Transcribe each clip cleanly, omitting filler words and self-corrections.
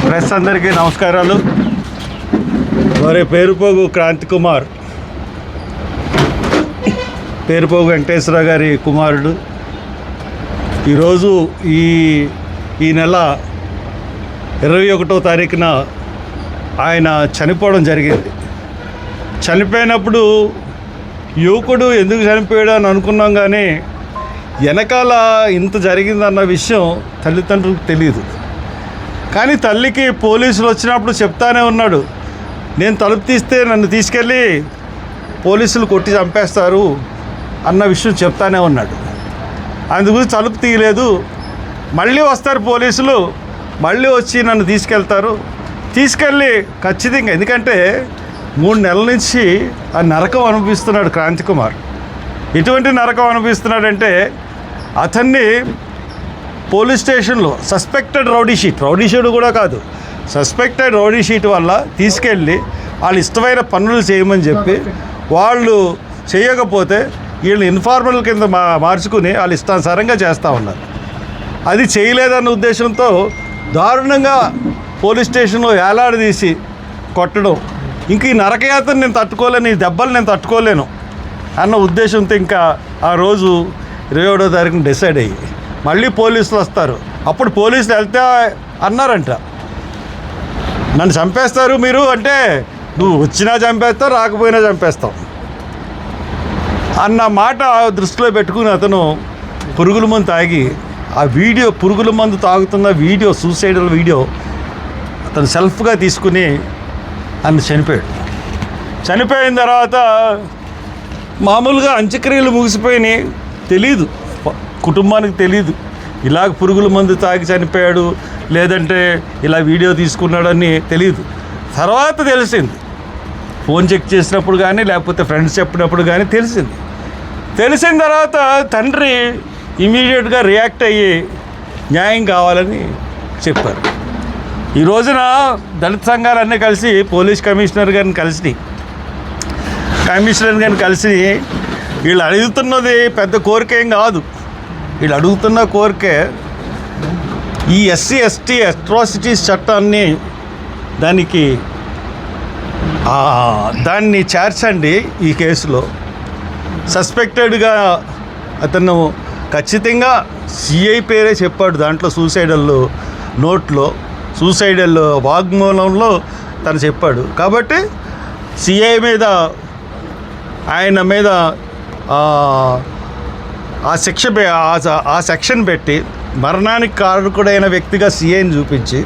Press అందరికీ నమస్కారాలు. మరి పేరుపోగు క్రాంతి కుమార్, పేరుపోగు వెంకటేశ్వర గారి కుమారుడు ఈరోజు ఈ నెల 21వ తారీఖున ఆయన చనిపోవడం జరిగింది. చనిపోయినప్పుడు యువకుడు ఎందుకు చనిపోయాడు అని అనుకున్నాం, కానీ వెనకాల ఇంత జరిగిందన్న విషయం తల్లిదండ్రులకు తెలియదు. కానీ తల్లికి పోలీసులు వచ్చినప్పుడు చెప్తానే ఉన్నాడు, నేను తలుపు తీస్తే నన్ను తీసుకెళ్ళి పోలీసులు కొట్టి చంపేస్తారు అన్న విషయం చెప్తానే ఉన్నాడు. అందుగురించి తలుపు తీయలేదు. మళ్ళీ వస్తారు పోలీసులు, మళ్ళీ వచ్చి నన్ను తీసుకెళ్ళి ఖచ్చితంగా, ఎందుకంటే 3 నెలల నుంచి ఆ నరకం అనుభవిస్తున్నాడు క్రాంతి కుమార్. ఎటువంటి నరకం అనుభవిస్తున్నాడంటే, అతన్ని పోలీస్ స్టేషన్లో సస్పెక్టెడ్ రౌడీ షీట్ కూడా కాదు, సస్పెక్టెడ్ రౌడీ షీట్ వల్ల తీసుకెళ్ళి వాళ్ళు ఇష్టమైన పనులు చేయమని చెప్పి, వాళ్ళు చేయకపోతే వీళ్ళు ఇన్ఫార్మల్ కింద మార్చుకుని వాళ్ళు ఇష్టానుసారంగా చేస్తూ ఉన్నారు. అది చేయలేదన్న ఉద్దేశంతో దారుణంగా పోలీస్ స్టేషన్లో వేలాడదీసి కొట్టడం, ఇంక ఈ నరకయాత్ర నేను తట్టుకోలేను, ఈ దెబ్బలు నేను తట్టుకోలేను అన్న ఉద్దేశంతో ఇంకా ఆ రోజు 27వ తారీఖున డిసైడ్ అయ్యి మళ్ళీ పోలీసులు వస్తారు. అప్పుడు పోలీసులు వెళ్తే అన్నారంట, నన్ను చంపేస్తారు మీరు అంటే, నువ్వు వచ్చినా చంపేస్తావు, రాకపోయినా చంపేస్తావు అన్న మాట దృష్టిలో పెట్టుకుని అతను పురుగుల మందు తాగి, ఆ వీడియో పురుగుల మందు తాగుతున్న వీడియో, సూసైడల్ వీడియో అతను సెల్ఫ్గా తీసుకుని అతను చనిపోయిన తర్వాత మామూలుగా అంత్యక్రియలు ముగిసిపోయినాయి. తెలీదు, కుటుంబానికి తెలీదు ఇలాగ పురుగుల మందు తాగి చనిపోయాడు, లేదంటే ఇలా వీడియో తీసుకున్నాడని తెలియదు. తర్వాత తెలిసింది, ఫోన్ చెక్ చేసినప్పుడు కానీ లేకపోతే ఫ్రెండ్స్ చెప్పినప్పుడు కానీ తెలిసిన తర్వాత తండ్రి ఇమీడియట్గా రియాక్ట్ అయ్యి న్యాయం కావాలని చెప్పారు. ఈ రోజున దళిత సంఘాలన్నీ కలిసి పోలీస్ కమిషనర్ గారిని కలిసి వీళ్ళు అడుగుతున్నది పెద్ద కోరిక ఏం కాదు. వీళ్ళు అడుగుతున్న కోరికే ఈ SC/ST అట్రాసిటీస్ చట్టాన్ని దాన్ని చేర్చండి. ఈ కేసులో సస్పెక్టెడ్గా అతను ఖచ్చితంగా CI పేరే చెప్పాడు. దాంట్లో సూసైడల్ వాగ్మూలంలో తను చెప్పాడు. కాబట్టి CI మీద, ఆయన మీద ఆ సెక్షన్ పెట్టి మరణానికి కారకుడైన వ్యక్తిగా CIని చూపించి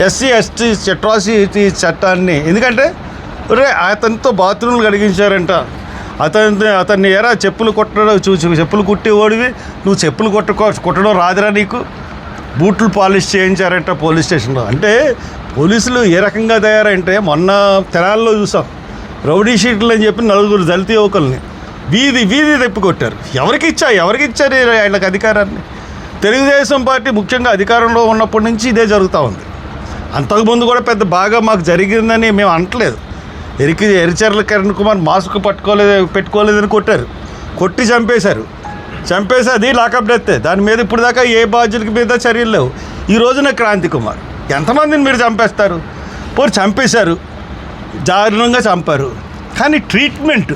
SC/ST అట్రాసిటీ చట్టాన్ని, ఎందుకంటే అతనితో బాత్రూమ్లు కడిగించారంట, అతన్ని ఎరా చెప్పులు కుట్టి ఓడివి, నువ్వు చెప్పులు కుట్టడం రాదురా నీకు, బూట్లు పాలిష్ చేయించారంట పోలీస్ స్టేషన్లో. అంటే పోలీసులు ఏ రకంగా తయారంటే, మొన్న తెనాల్లో చూసాం, రౌడీ షీట్లు అని చెప్పి 4 దళిత యువకుల్ని వీధి తిప్పికొట్టారు. ఎవరికి ఇచ్చారు వీళ్ళకి అధికారాన్ని? తెలుగుదేశం పార్టీ ముఖ్యంగా అధికారంలో ఉన్నప్పటి నుంచి ఇదే జరుగుతూ ఉంది. అంతకుముందు కూడా పెద్ద బాగా మాకు జరిగిందని మేము అనట్లేదు. ఎరిచెర్ల కిరణ్ కుమార్ మాస్క్ పెట్టుకోలేదని కొట్టి చంపేశారు. అది లాకప్ డెత్. దాని మీద ఇప్పుడు దాకా ఏ బాధ్యులకి మీద చర్యలు లేవు. ఈ రోజున క్రాంతి కుమార్, ఎంతమందిని మీరు చంపేస్తారు? చంపేశారు, దారుణంగా చంపారు. కానీ ట్రీట్మెంట్,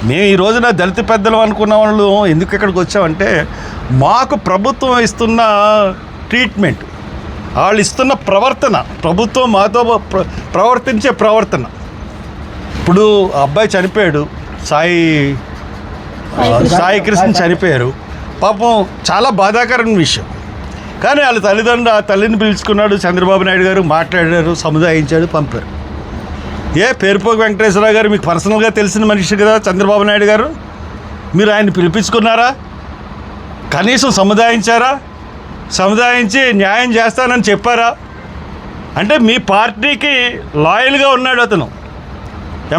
మేము ఈ రోజున దళిత పెద్దలు అనుకున్న వాళ్ళు ఎందుకు ఇక్కడికి వచ్చామంటే, మాకు ప్రభుత్వం ఇస్తున్న ట్రీట్మెంట్, వాళ్ళు ఇస్తున్న ప్రవర్తన, ప్రభుత్వం మాతో ప్రవర్తించే ప్రవర్తన. ఇప్పుడు అబ్బాయి చనిపోయాడు, సాయి కృష్ణ చనిపోయారు. పాపం చాలా బాధాకరమైన విషయం. కానీ వాళ్ళ తల్లిని పిలుచుకున్నాడు చంద్రబాబు నాయుడు గారు, మాట్లాడారు, సముదాయించాడు, పంపారు. పేరుపోగు వెంకటేశ్వర గారు మీకు పర్సనల్గా తెలిసిన మనిషి కదా చంద్రబాబు నాయుడు గారు, మీరు ఆయన్ని పిలిపించుకున్నారా? కనీసం సముదాయించి న్యాయం చేస్తానని చెప్పారా? అంటే మీ పార్టీకి లాయల్గా ఉన్నాడు అతను,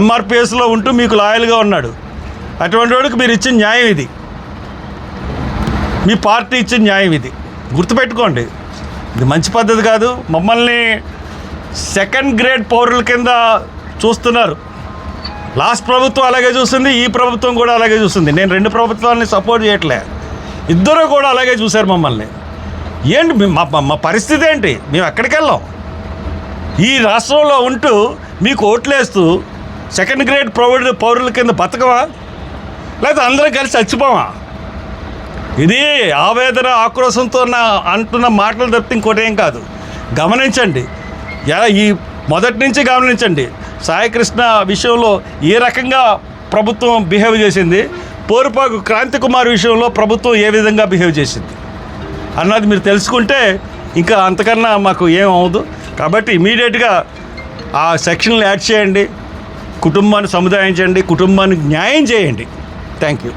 MRPSలో ఉంటూ మీకు లాయల్గా ఉన్నాడు. అటువంటి వాడికి మీరు ఇచ్చిన న్యాయం ఇది, మీ పార్టీ ఇచ్చిన న్యాయం ఇది. గుర్తుపెట్టుకోండి, ఇది మంచి పద్ధతి కాదు. మమ్మల్ని సెకండ్ గ్రేడ్ పౌరుల కింద చూస్తున్నారు. లాస్ట్ ప్రభుత్వం అలాగే చూస్తుంది, ఈ ప్రభుత్వం కూడా అలాగే చూస్తుంది. నేను 2 ప్రభుత్వాలని సపోర్ట్ చేయట్లే, ఇద్దరు కూడా అలాగే చూశారు మమ్మల్ని. ఏంటి మా పరిస్థితి ఏంటి? మేము ఎక్కడికి వెళ్ళాం? ఈ రాష్ట్రంలో ఉంటూ మీకు ఓట్లేస్తూ సెకండ్ గ్రేడ్ పౌరుల కింద బతకమా, లేకపోతే అందరం కలిసి చచ్చిపోమా? ఇది ఆవేదన ఆక్రోశంతో అంటున్న మాటలు తప్పితే ఇంకోటి ఏం కాదు. గమనించండి, ఈ మొదటి నుంచి గమనించండి, సాయికృష్ణ విషయంలో ఏ రకంగా ప్రభుత్వం బిహేవ్ చేసింది, పోరుపాకు క్రాంతికుమార్ విషయంలో ప్రభుత్వం ఏ విధంగా బిహేవ్ చేసింది అన్నది మీరు తెలుసుకుంటే ఇంకా అంతకన్నా మాకు ఏం అవ్వదు. కాబట్టి ఇమీడియట్గా ఆ సెక్షన్లు యాడ్ చేయండి, కుటుంబాన్ని సముదాయించండి, కుటుంబానికి న్యాయం చేయండి. Thank you.